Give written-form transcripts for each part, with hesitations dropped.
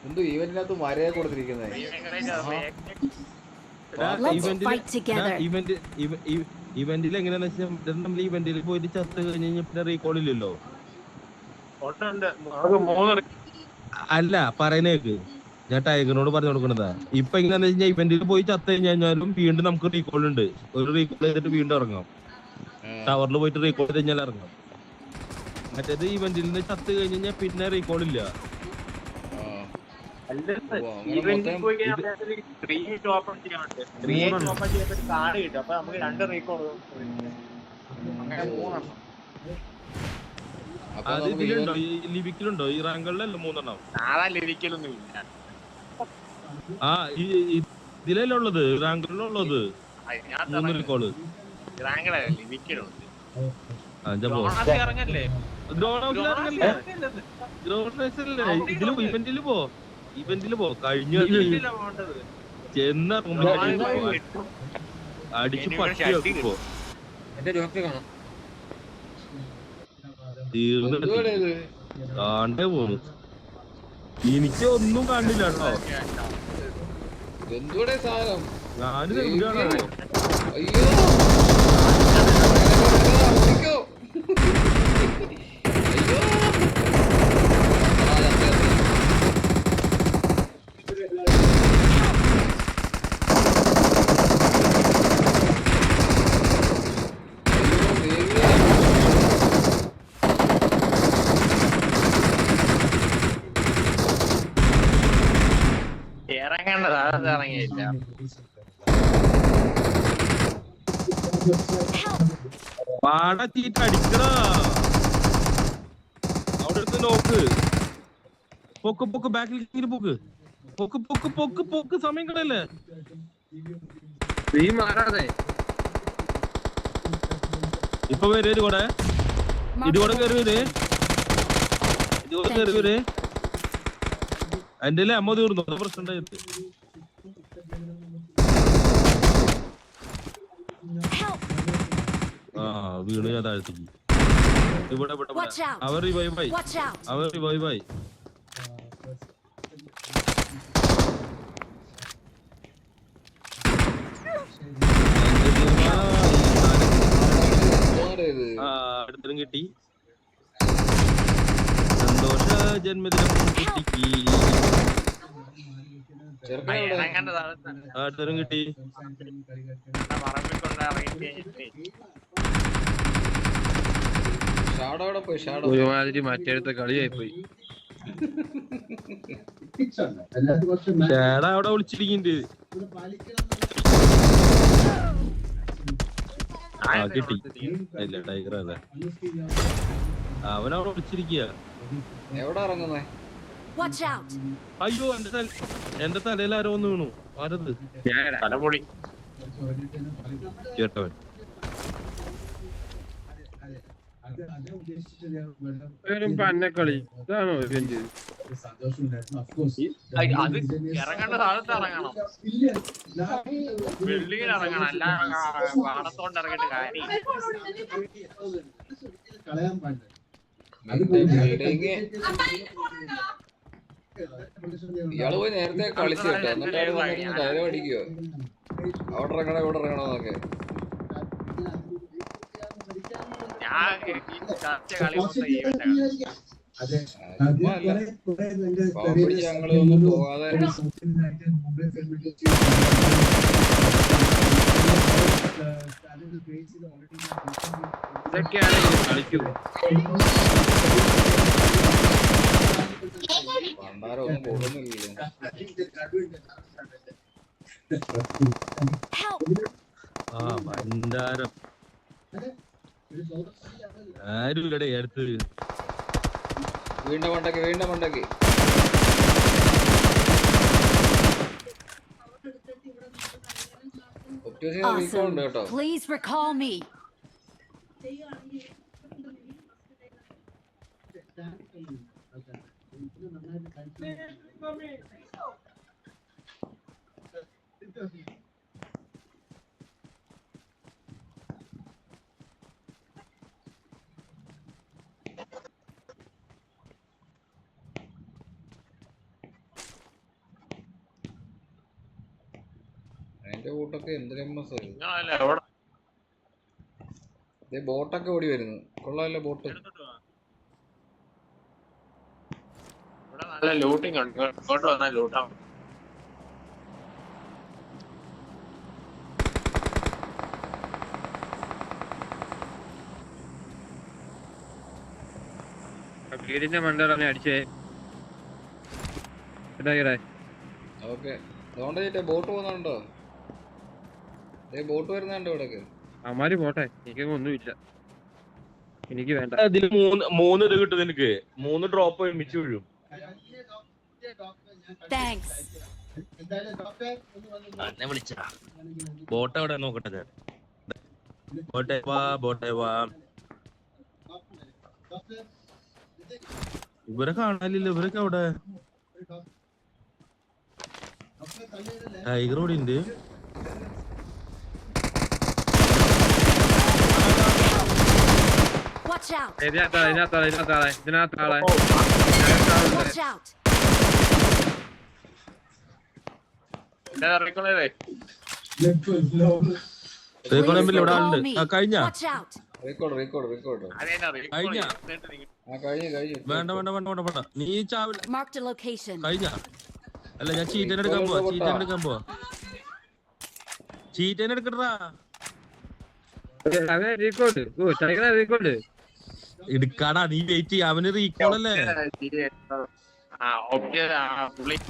എന്തോ ഈവന്റിനകത്ത് വരയെ കൊടുത്തിരിക്കുന്നത്. ഇവന്റിൽ എങ്ങനെയാന്ന് വെച്ചാൽ നമ്മൾ ഇവന്റിൽ പോയിട്ട് ചത്ത് കഴിഞ്ഞ് പിന്നെ റീകോൾ ഇല്ലല്ലോ. അല്ല പറയുന്നേക്ക്, ഞാൻ ടൈഗറിനോട് പറഞ്ഞു കൊടുക്കണതാ. ഇപ്പൊ എങ്ങനെയാന്ന് വെച്ചാൽ ഇവന്റിൽ പോയി ചത്ത് കഴിഞ്ഞാലും വീണ്ടും നമുക്ക് റീകോൾ ഉണ്ട്. ഒരു റീകോൾ ചെയ്തിട്ട് വീണ്ടും ഇറങ്ങാം. ടവറിൽ പോയിട്ട് റീകോൾ ചെയ്ത് കഴിഞ്ഞാൽ ഇറങ്ങാം. മറ്റേത് ഇവന്റിൽ നിന്ന് ചത്ത് കഴിഞ്ഞാൽ പിന്നെ റീകോൾ ഇല്ല. അത് ഇതിലുണ്ടോ, ലിവിക്കിലുണ്ടോ? ഈ റാങ്കളിലല്ലോ 3 എണ്ണം. ആ ഇതിലല്ലേ ഉള്ളത്, റാങ്കളിലുള്ളത് 3 റീകോള്. ഇവന്റില് പോ കഴിഞ്ഞു ചെന്നിറങ്ങുമ്പോ അടിച്ച് പട്ടി വെക്കുമ്പോ തീർന്നു കാണ്ടേ പോന്നു. എനിക്ക് ഒന്നും കണ്ടില്ല കേട്ടോ. എന്തുകൂടെ സാധനം ഞാന് അയ്യോ പാടത്തീറ്റ് അടിക്കണ അവിടെ എടുത്ത് നോക്ക്. പൊക്ക് ബാക്കിൽ പൊക്ക് സമയം കളയല്ലേ. ഇപ്പൊ വരെ ഇതുകൂടെ കയറി വരെ എന്റെ അമ്മ തീർന്നു. പ്രശ്നം ഉണ്ടായിട്ട് വീണ് ഞാൻ താഴ്ത്തേക്ക്. ഇവിടെ അവർ റിവൈവായി. അടുത്തരും കിട്ടി. സന്തോഷ ജന്മദിനം കുട്ടിക്ക്. അടുത്തരും കിട്ടി. ഒരുമാതിരി മറ്റേടുത്ത കളിയായി പോയി. ഷാഡ അവിടെ വിളിച്ചിരിക്കുന്നുണ്ട്. കിട്ടി. ഇല്ല ടൈഗർ അല്ലേ, അവനവിടെ വിളിച്ചിരിക്കുക. അയ്യോ എന്റെ തലയിൽ ആരോ ഒന്ന് വീണു. ആരത്? ചേട്ടവൻ. പന്നക്കളി ഇതാണോ? ഇയാള് പോയി നേരത്തെ കളിച്ചു കേട്ടോ, എന്നിട്ട് ഡയലോഗ് അടിക്കുവോ അവിടെ ഇറങ്ങണോന്നൊക്കെ. ഞങ്ങള് ഒന്നും പോകാതെ ഇതൊക്കെയാണ് കളിക്കൂ. പണ്ടാരൊന്നും പോകുന്നില്ലല്ലോ. ഭണ്ഡാരം ആരും ഇല്ലടേ അടുത്ത്. വീണ്ടും മണ്ടക്ക് Awesome. Please recall me. എന്റെ കൂട്ടൊക്കെ എന്തൊരു MS അത്. അല്ല അവിടെ ദേ ബോട്ടൊക്കെ ഓടി വരുന്നു. കൊള്ളാമല്ലോ ബോട്ട്. ഇവിടെ നല്ല ലൂട്ടിങ് ഉണ്ട്. ഇങ്ങോട്ട് വന്നാൽ ലൂട്ടാവും. വീടിന്റെ മണ്ടനെ അടിച്ചേ. ഓക്കെ അതുകൊണ്ട് ചേട്ടാ ബോട്ട് പോകുന്നുണ്ടോ? ബോട്ട് വരുന്നുണ്ടോ ഇവിടേക്ക്? അമാര് പോട്ടെ, എനിക്കൊന്നും ഒന്നുമില്ല, എനിക്ക് വേണ്ട. ഇതില് മൂന്ന് ഇത് കിട്ടും നിനക്ക്. 3 ഡ്രോപ്പ് ഒരുമിച്ച് വീഴും. Thanks. എന്നെ വിളിച്ചാ ബോട്ട് എവിടെ നോക്കട്ടെ ഞാൻ. ബോട്ടേ വാ. ഇവരെ കാണാനില്ല. ഇവരൊക്കെ അവിടെ ടൈഗർ ഓടി ഉണ്ട്. Watch out. ഇതിനകത്താളെ. Watch out. ഇറങ്ങിക്കൊള്ളേ. ഇവിടെ ആളുണ്ട്. കഴിഞ്ഞ Watch out. റെക്കോർഡ് കഴിഞ്ഞ വേണ്ട നീ ചാവില്ല. Marked a location. കഴിഞ്ഞ അല്ല ഞാൻ ചീറ്റൻ എടുക്കാൻ പോവാ. ചീറ്റൻ എടുക്കട്ടാ. എടുക്കാടാ, നീ വെയിറ്റ് ചെയ്യ. അവന് റീകോൾ അല്ലേ?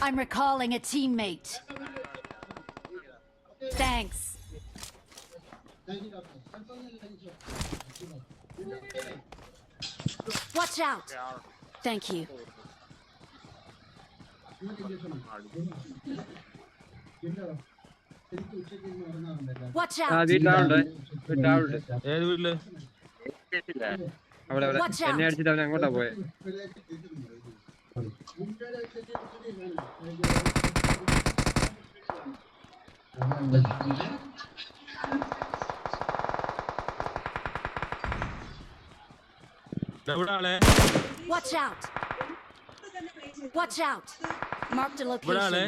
I'm recalling a teammate. Thanks. Watch out. Thank you. Watch out. വീട്ടിലാളുണ്ട്. ഏത് വീട്ടില്? അവിടെ എന്നെ അടിച്ചിട്ട് അവൻ അങ്ങോട്ടാ പോയെ. Watch out. Watch out. Marked a location.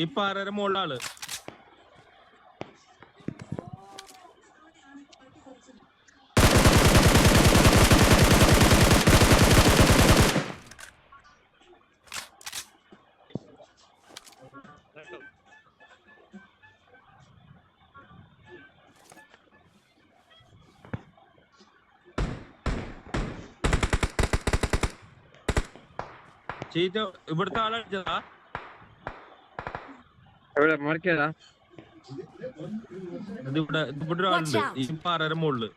ഈ പാറയുടെ മുകളിലാള്. ചീറ്റ ഇവിടുത്തെ ആളടിച്ചതാ. എവിടെ മാർക്ക് ചെയ്താ? ഇവിടെ ഒരാളുണ്ട് ഈ പാറയുടെ മുകളില്.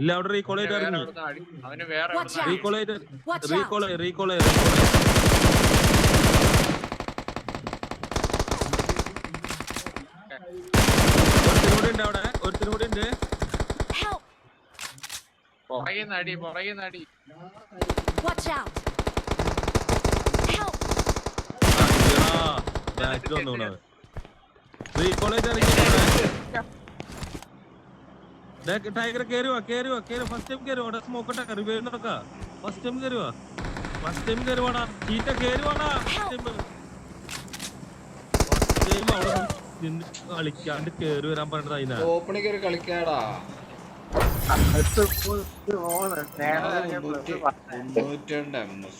ഇല്ല, അവിടെ റീകോൾ ചെയ്ത് ഇറങ്ങി. റീകോൾ ഒരുത്തിനും കൂടി ഉണ്ട്. Watch out. Help. റീകോൾ ചെയ്ത് ഇറങ്ങി. ടൈഗർ കേറുവാ. ഫസ്റ്റ് ടൈം കേറുവാ. സ്മോക്ക് ഇട്ടേക്ക. റിവൈവ് നടക്കാ. ഫസ്റ്റ് ടൈം കേറുവാടാ. ചീറ്റ കേറുവാടാ. കളിക്കാണ്ട് കേറി വരാൻ പറഞ്ഞത് അതിനാ. ഓപ്പണിൽ കയറി കളിക്കാടാ. 302 MS.